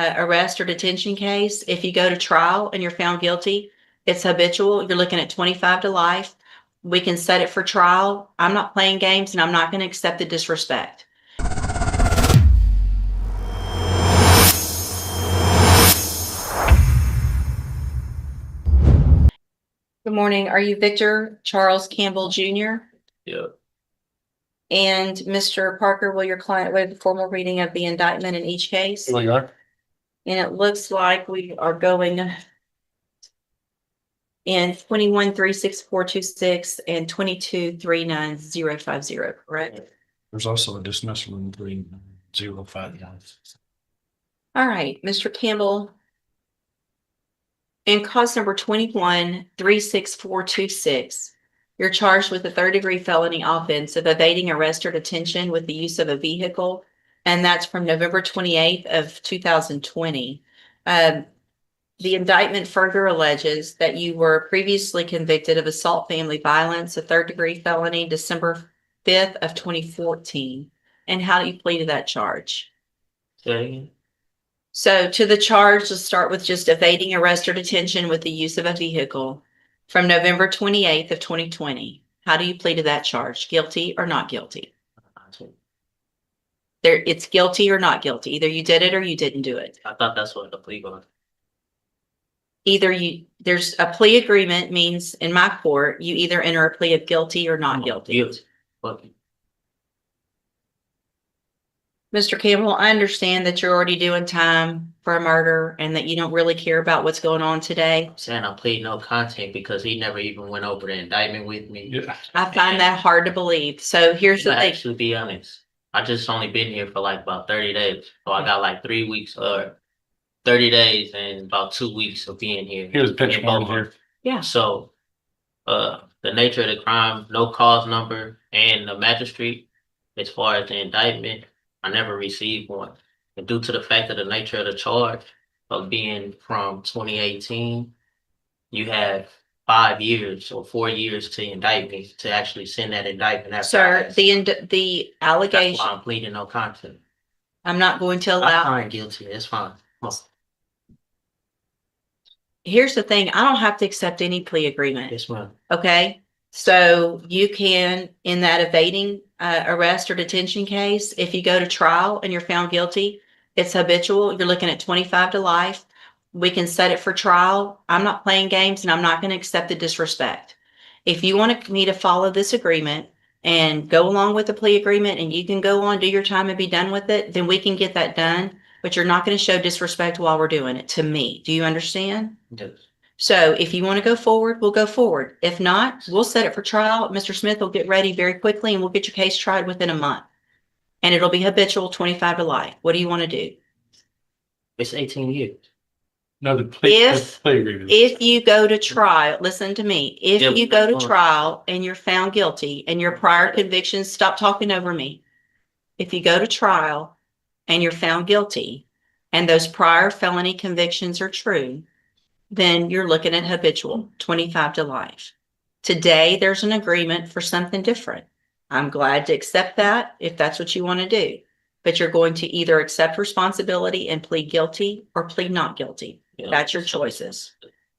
arrest or detention case. If you go to trial and you're found guilty, it's habitual. You're looking at 25 to life. We can set it for trial. I'm not playing games and I'm not going to accept the disrespect. Good morning. Are you Victor Charles Campbell Jr.? Yeah. And Mr. Parker, will your client waive the formal reading of the indictment in each case? Here we are. And it looks like we are going in 21-36426 and 22-39050, correct? There's also a dismissal in 3059. All right, Mr. Campbell. In cause number 21-36426, you're charged with a third-degree felony offense of evading arrest or detention with the use of a vehicle, and that's from November 28th of 2020. The indictment further alleges that you were previously convicted of assault family violence, a third-degree felony, December 5th of 2014. And how do you plead to that charge? Okay. So to the charge, let's start with just evading arrest or detention with the use of a vehicle from November 28th of 2020. How do you plead to that charge? Guilty or not guilty? It's guilty or not guilty. Either you did it or you didn't do it. I thought that's what the plea was. There's a plea agreement means in my court, you either enter a plea of guilty or not guilty. Guilty. Okay. Mr. Campbell, I understand that you're already doing time for a murder and that you don't really care about what's going on today. I'm saying I plead no content because he never even went over the indictment with me. Yeah. I find that hard to believe. So here's the thing. Actually, be honest, I just only been here for like about 30 days. So I got like 3 weeks or 30 days and about 2 weeks of being here. He was pitch morning here. Yeah. So, the nature of the crime, no cause number, and the magistrate, as far as the indictment, I never received one. And due to the fact of the nature of the charge of being from 2018, you have 5 years or 4 years to indict me to actually send that indictment. After Sir, the that's allegation, why I'm pleading no contest. I'm not going to I'm allow. fine guilty. It's fine. Here's the thing. I don't have to accept any plea agreement. Yes, ma'am. Okay. So you can, in that evading arrest or detention case, if you go to trial and you're found guilty, it's habitual. You're looking at 25 to life. We can set it for trial. I'm not playing games and I'm not going to accept the disrespect. If you want me to follow this agreement and go along with the plea agreement and you can go on, do your time and be done with it, then we can get that done. But you're not going to show disrespect while we're doing it to me. Do you understand? Yes. So if you want to go forward, we'll go forward. If not, we'll set it for trial. Mr. Smith will get ready very quickly and we'll get your case tried within a month. And it'll be habitual 25 to life. What do you want to do? It's 18 years. No, the plea agreement. If you go to trial, listen to me. If Yeah, you go to fine. trial and you're found guilty and your prior convictions, stop talking over me. If you go to trial and you're found guilty and those prior felony convictions are true, then you're looking at habitual 25 to life. Today, there's an agreement for something different. I'm glad to accept that if that's what you want to do, but you're going to either accept responsibility and plead guilty or plead not guilty. Yeah. That's your choices.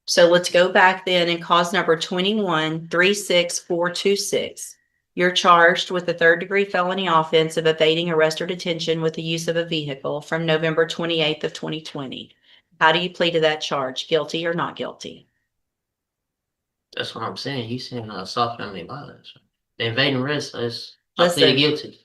So let's go back then and cause number 21-36426. You're charged with a third-degree felony offense of evading arrest or detention with the use of a vehicle from November 28th of 2020. How do you plead to that charge? Guilty or not guilty? That's what I'm saying. You saying assault family violence. The evading arrest is I Listen. plead guilty.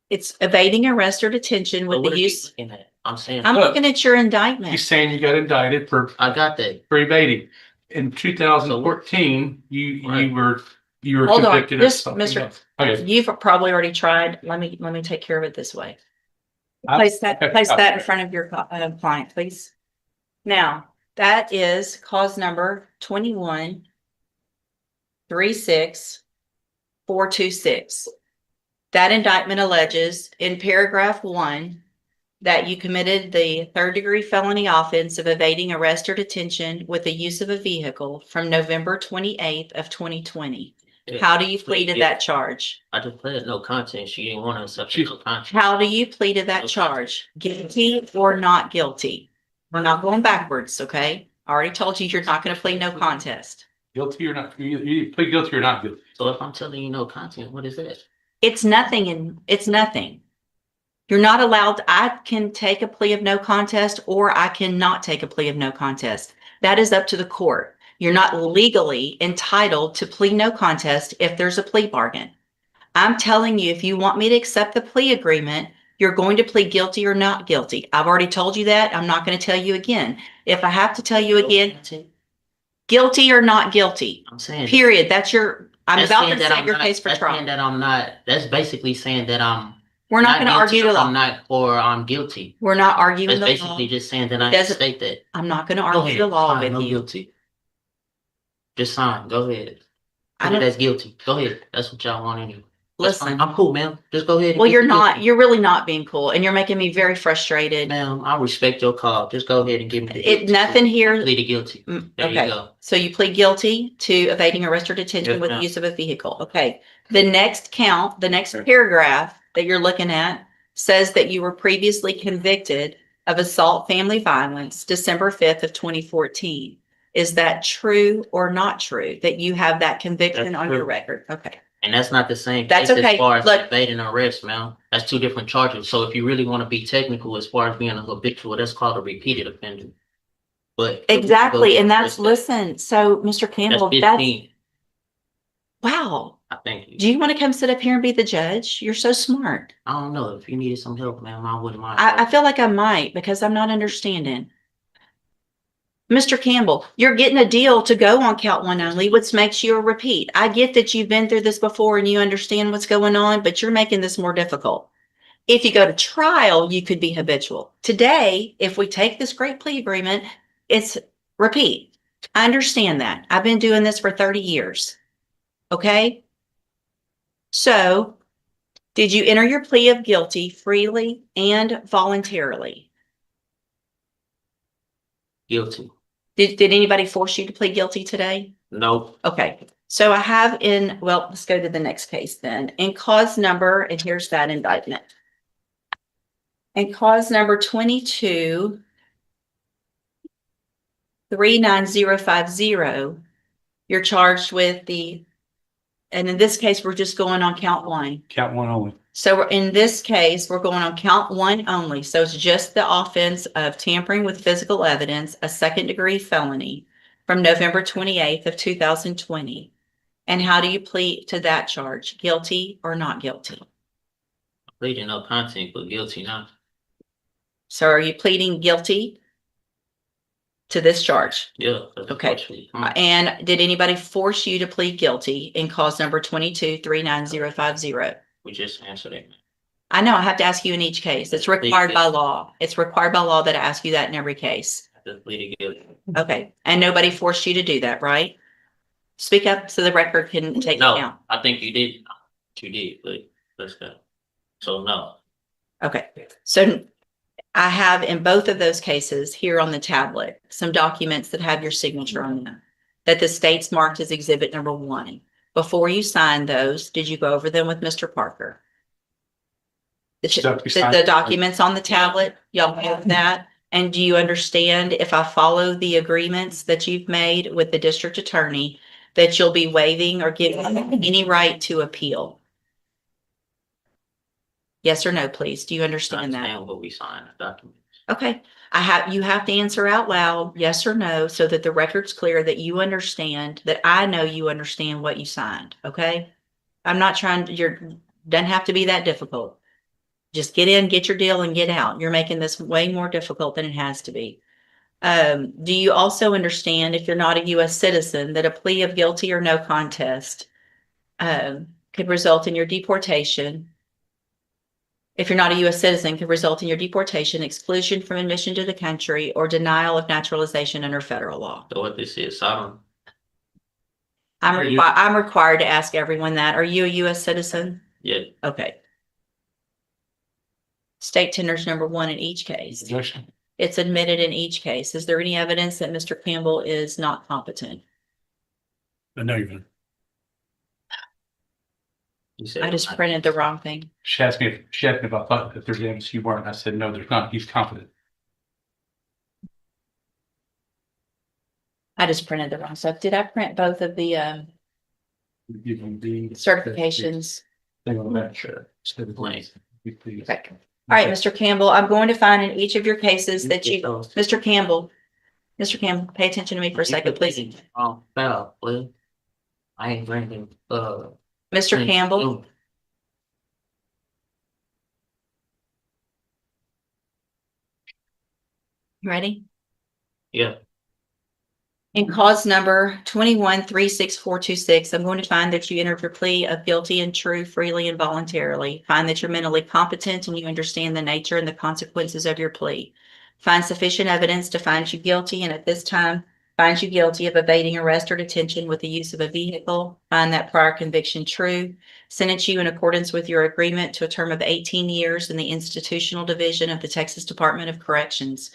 It's evading arrest or detention But with what the are you use. looking at? I'm saying I'm Look. looking at your indictment. He's saying you got indicted for I got that. evading. In 2014, Right. you were Hold on, convicted of just something Mr. else. Okay. You've probably already tried. Let me take care of it this way. I- Place that in front of your client, please. Now, that is cause number 21-36426. That indictment alleges in paragraph 1 that you committed the third-degree felony offense of evading arrest or detention with the use of a vehicle from November 28th of 2020. Yeah. How do you plead to Yeah. that charge? I just pled no contest. She didn't want to accept She- no contest. How do you plead to that Okay. charge? Guilty or not guilty? We're not going backwards, okay? I already told you you're not gonna plead no contest. Guilty or not, you plead guilty or not guilty. So if I'm telling you no content, what is that? It's nothing and it's nothing. You're not allowed, I can take a plea of no contest or I cannot take a plea of no contest. That is up to the court. You're not legally entitled to plead no contest if there's a plea bargain. I'm telling you, if you want me to accept the plea agreement, you're going to plead guilty or not guilty. I've already told you that. I'm not going to tell you again. If I have to tell you again, guilty or not guilty, I'm saying. period. That's your, I'm That's about saying to that set I'm your not- case for that's saying trial. that I'm not. That's basically saying that I'm We're not going to argue guilty the or I'm law. not, or I'm guilty. We're not arguing That's the basically law. just saying that I Doesn't- state that. I'm not going to Go argue ahead. the law Fine, with no you. guilty. Just sign. Go ahead. I Put it don't, as guilty. Go ahead. That's what y'all want anyway. That's fine. listen, I'm cool, ma'am. Just go ahead. And well, get you're the not, guilty. you're really not being cool and you're making me very frustrated. Ma'am, I respect your call. Just go ahead and give me the It, guilty. nothing here. Plead guilty. There you Okay, go. so you plead guilty to evading arrest or detention Yes, with the ma'am. use of a vehicle. Okay. The next count, the next paragraph that you're looking at says that you were previously convicted of assault family violence, December 5th of 2014. Is that true or not true that you have that conviction That's on your true. record? Okay. And that's not the same That's case okay. as far as Look- evading arrest, ma'am. That's two different charges. So if you really want to be technical as far as being a habitual, that's called a repeated offender. But Exactly. And that's, that's listen, so Mr. Campbell, that's, 15. wow. I think. Do you want to come sit up here and be the judge? You're so smart. I don't know. If you needed some help, ma'am, I wouldn't mind. I feel like I might because I'm not understanding. Mr. Campbell, you're getting a deal to go on count one only, which makes you a repeat. I get that you've been through this before and you understand what's going on, but you're making this more difficult. If you go to trial, you could be habitual. Today, if we take this great plea agreement, it's repeat. I understand that. I've been doing this for 30 years. Okay? So, did you enter your plea of guilty freely and voluntarily? Guilty. Did anybody force you to plead guilty today? Nope. Okay, so I have in, well, let's go to the next case then. In cause number, and here's that indictment. In cause number 22-39050, you're charged with the, and in this case, we're just going on count one. Count one only. So in this case, we're going on count one only. So it's just the offense of tampering with physical evidence, a second-degree felony from November 28th of 2020. And how do you plead to that charge? Guilty or not guilty? Pleading no content, but guilty now. So are you pleading guilty to this charge? Yeah. that's Okay. actually- And did anybody force you to plead guilty in cause number 22-39050? We just answered it. I know I have to ask you in each case. It's required by law. It's required by law that I ask you that in every case. I just pleaded guilty. Okay. And nobody forced you to do that, right? Speak up so the record can take No, account. I think you did. You did, but let's go. So no. Okay. So I have in both of those cases here on the tablet, some documents that have your signature on them that the state's marked as exhibit number 1. Before you signed those, did you go over them with Mr. Parker? The documents on the tablet, y'all have that? And do you understand if I follow the agreements that you've made with the district attorney, that you'll be waiving or giving any right to appeal? Yes or no, please? Do you understand that? Understand what we signed, the document. Okay, you have to answer out loud, yes or no, so that the record's clear that you understand, that I know you understand what you signed, okay? I'm not trying to, doesn't have to be that difficult. Just get in, get your deal and get out. You're making this way more difficult than it has to be. Do you also understand, if you're not a US citizen, that a plea of guilty or no contest could result in your deportation? If you're not a US citizen, could result in your deportation, exclusion from admission to the country, or denial of naturalization under federal law. So what this is, I don't. I'm required to ask everyone that. Are you a US citizen? Yeah. Okay. State tenders number 1 in each case. Objection. It's admitted in each case. Is there any evidence that Mr. Campbell is not competent? No, you're You said I just printed the wrong thing. She asked me if I thought that there's evidence you weren't. I said, no, there's not. He's confident. I just printed the wrong stuff. Did I print both of the You can be. certifications? Thing on that. Blank. Okay. All right, Mr. Campbell, I'm going to find in each of your cases that you, Mr. Campbell, pay attention to me for a second, please. Oh, fell, please. I ain't drinking, Mr. Campbell, you ready? Yeah, In cause number 21-36426, I'm going to find that you entered your plea of guilty and true freely and voluntarily. Find that you're mentally competent and you understand the nature and the consequences of your plea. Find sufficient evidence to find you guilty, and at this time, find you guilty of evading arrest or detention with the use of a vehicle. Find that prior conviction true. Sentence you in accordance with your agreement to a term of 18 years in the institutional division of the Texas Department of Corrections.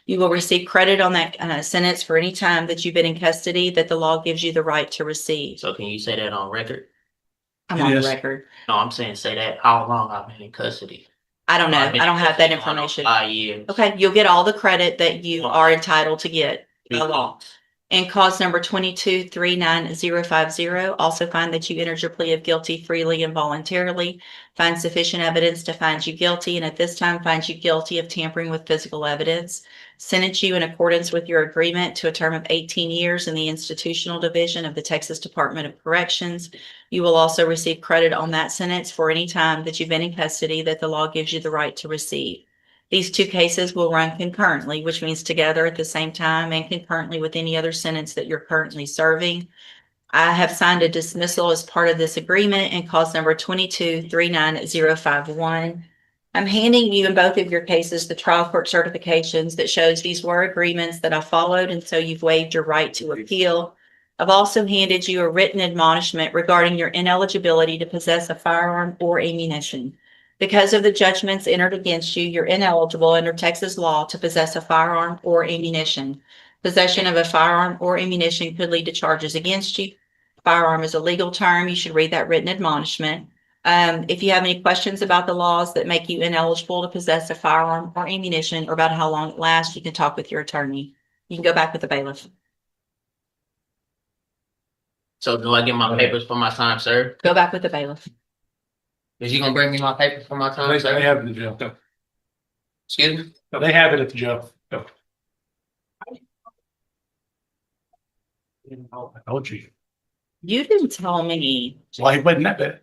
You will receive credit on that sentence for any time that you've been in custody that the law gives you the right to receive. so can you say that on record? I'm on the Yes. record. No, I'm saying say that how long I've been in custody. I don't know. I've been I don't in have that custody going on information. 5 years. Okay, you'll get all the credit that you are entitled to get by law. Months. And cause number 22-39050, also find that you entered your plea of guilty freely and voluntarily. Find sufficient evidence to find you guilty, and at this time find you guilty of tampering with physical evidence. Sentence you in accordance with your agreement to a term of 18 years in the institutional division of the Texas Department of Corrections. You will also receive credit on that sentence for any time that you've been in custody that the law gives you the right to receive. These two cases will run concurrently, which means together at the same time and concurrently with any other sentence that you're currently serving. I have signed a dismissal as part of this agreement in cause number 22-39051. I'm handing you in both of your cases the trial court certifications that shows these were agreements that I followed, and so you've waived your right to appeal. I've also handed you a written admonishment regarding your ineligibility to possess a firearm or ammunition. Because of the judgments entered against you, you're ineligible under Texas law to possess a firearm or ammunition. Possession of a firearm or ammunition could lead to charges against you. Firearm is a legal term. You should read that written admonishment. If you have any questions about the laws that make you ineligible to possess a firearm or ammunition or about how long it lasts, you can talk with your attorney. You can go back with the bailiff. So do I get my papers for my time, sir? Go back with the bailiff. Is you gonna bring me my papers for my time, They sir? have it in the jail. Go. Excuse me? No, they have it at the jail. Go. I told you. You didn't tell me. Well, he wasn't that bad.